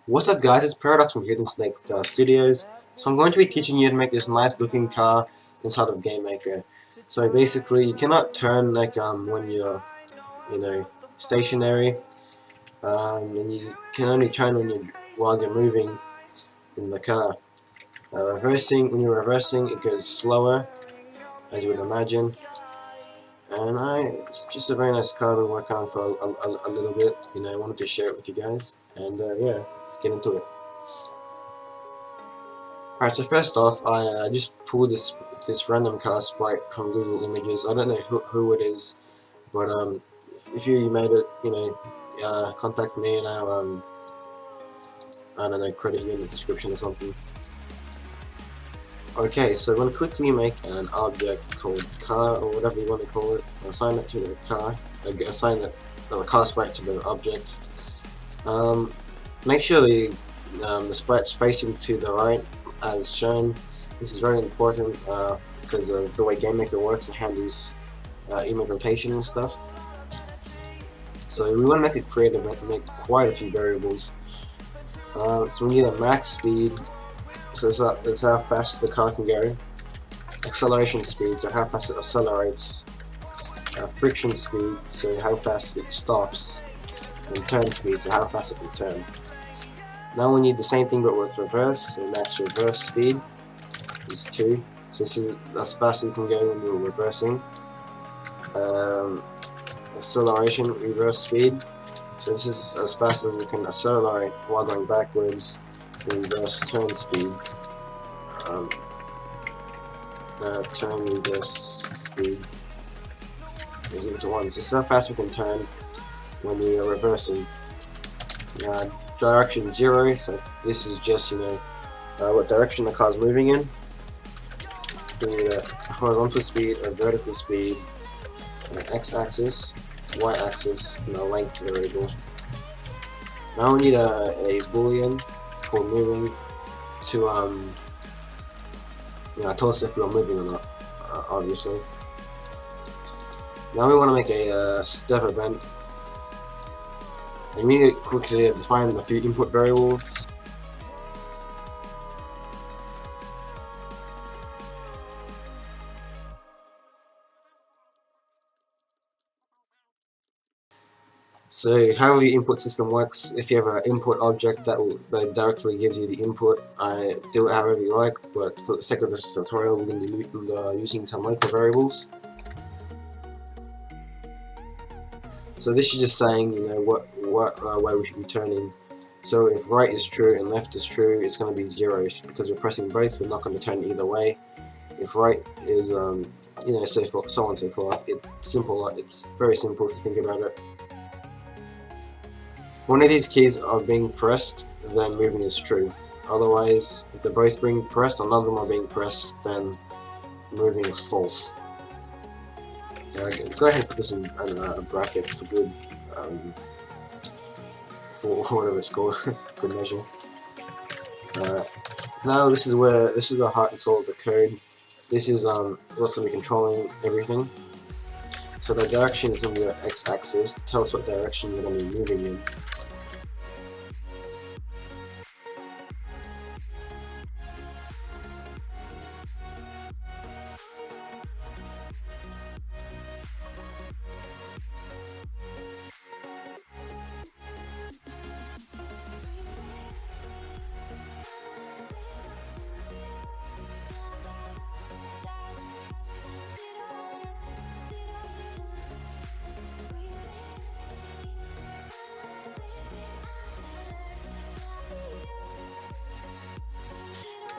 What's up guys, it's Paradox from Hidden Snake Studios. So I'm going to be teaching you to make this nice looking car inside of GameMaker. So basically you cannot turn like when you're, stationary, and you can only turn while you're moving in the car. When you're reversing it goes slower, as you would imagine. And it's just a very nice car I've been working on for a little bit. I wanted to share it with you guys. And yeah, let's get into it. Alright, so first off, I just pulled this random car sprite from Google Images. I don't know who it is, but if you made it, contact me and I'll I don't know, credit you in the description or something. Okay, so I'm going to quickly make an object called car, or whatever you want to call it. Assign it to the car. Assign the car sprite to the object. Make sure the sprite's facing to the right as shown. This is very important because of the way GameMaker works. It handles image rotation and stuff. So we want to make it creative and make quite a few variables. So we need a max speed, so that's how fast the car can go. Acceleration speed, so how fast it accelerates. Friction speed, so how fast it stops. And turn speed, so how fast it can turn. Now we need the same thing but with reverse, so max reverse speed is 2. So this is as fast as you can go when you're reversing. Acceleration, reverse speed. So this is as fast as we can accelerate while going backwards. Reverse turn speed. Turn reverse speed is equal to 1. So this is how fast we can turn when we are reversing. Direction 0, so this is just what direction the car is moving in. We need a horizontal speed, a vertical speed, an x-axis, y-axis, and a length variable. Now we need a boolean for moving to tell us if we're moving or not, obviously. Now we want to make a step event. And we need to quickly define a few input variables. So how the input system works, if you have an input object that directly gives you the input, do it however you like, but for the sake of this tutorial we're going to be using some local variables. So this is just saying, what way we should be turning. So if right is true and left is true, it's going to be 0, because we're pressing both, we're not going to turn either way. If right is, so on and so forth. It's very simple if you think about it. If one of these keys are being pressed, then moving is true. Otherwise, if they're both being pressed or none of them are being pressed, then moving is false. Go ahead and put this in a bracket for good, for whatever it's called, good measure. Now this is the heart and soul of the code. This is what's going to be controlling everything. So the direction is going to be the x-axis. Tell us what direction you're going to be moving in.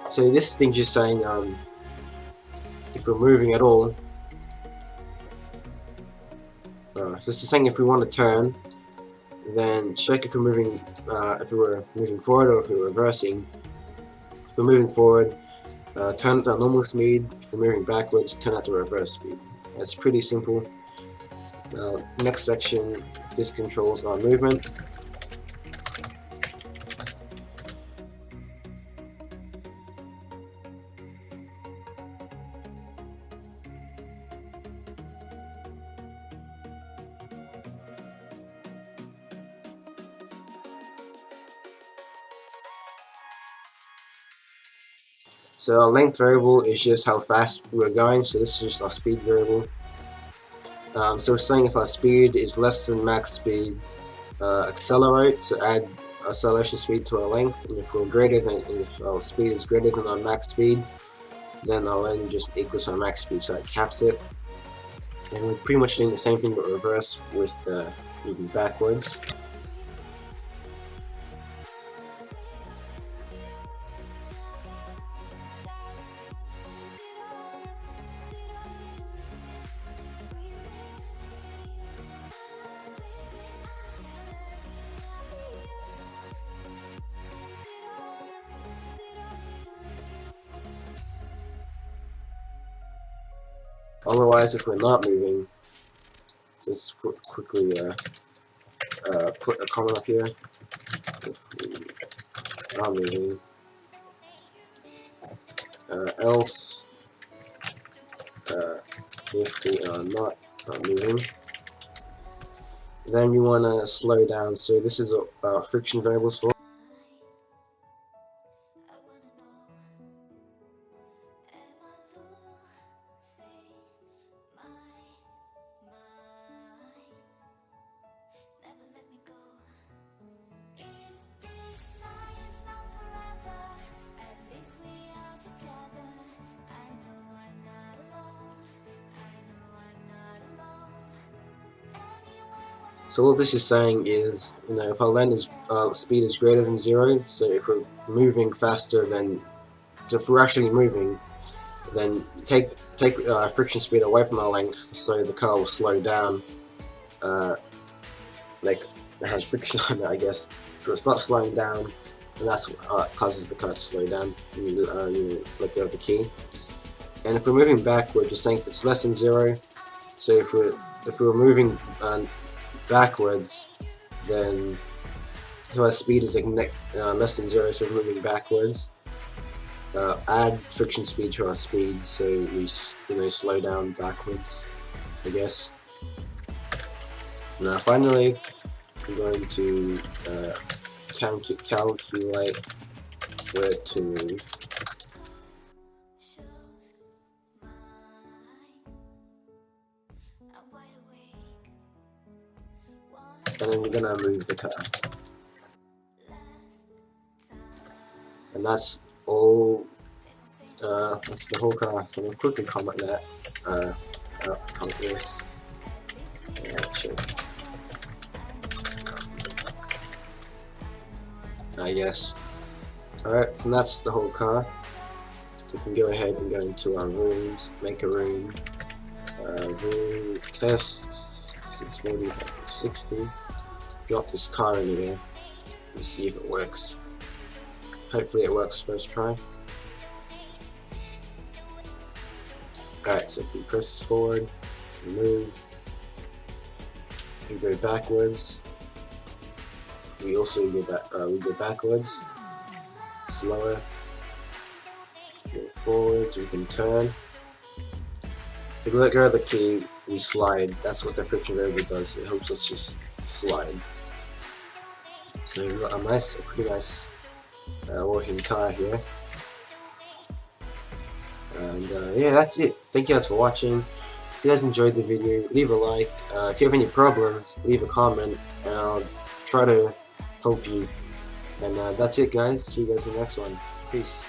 So this thing's just saying if we're moving at all. So this is saying if we want to turn, then check if we're moving, if we were moving forward or if we were reversing. If we're moving forward, turn it to normal speed. If we're moving backwards, turn it to reverse speed. That's pretty simple. Next section, this controls our movement. So our length variable is just how fast we're going, so this is just our speed variable. So we're saying if our speed is less than max speed, accelerate, so add acceleration speed to our length, and if our speed is greater than our max speed, then our length just equals our max speed, so that caps it. And we're pretty much doing the same thing but reverse with moving backwards. Otherwise, if we're not moving, just quickly put a comment up here. If we are moving, else if we are not moving, then you want to slow down. So this is friction variables for. So what this is saying is, if our speed is greater than 0, so if we're moving faster than, if we're actually moving, then take friction speed away from our length, so the car will slow down. Like it has friction on it, I guess. So it's not slowing down, and that's what causes the car to slow down. You let go of the key. And if we're moving backward, just saying if it's less than 0, so if we're moving backwards, then if our speed is like less than 0, so we're moving backwards, add friction speed to our speed, so we slow down backwards, I guess. Now finally, I'm going to calculate where to move. And then we're gonna move the car. And that's all, that's the whole car. So I'm gonna quickly comment that, comment this, I guess. Alright, so that's the whole car. We can go ahead and go into our rooms, make a room, room tests, 640, 60. Drop this car in here and see if it works. Hopefully it works first try. Alright, so if we press forward, move, if we go backwards, we also go back. We go backwards, slower. If we go forwards, we can turn. If we let go of the key, we slide. That's what the friction variable does. It helps us just slide. So we've got a pretty nice working car here. And yeah, that's it. Thank you guys for watching. If you guys enjoyed the video, leave a like. If you have any problems, leave a comment, and I'll try to help you. And that's it, guys. See you guys in the next one. Peace.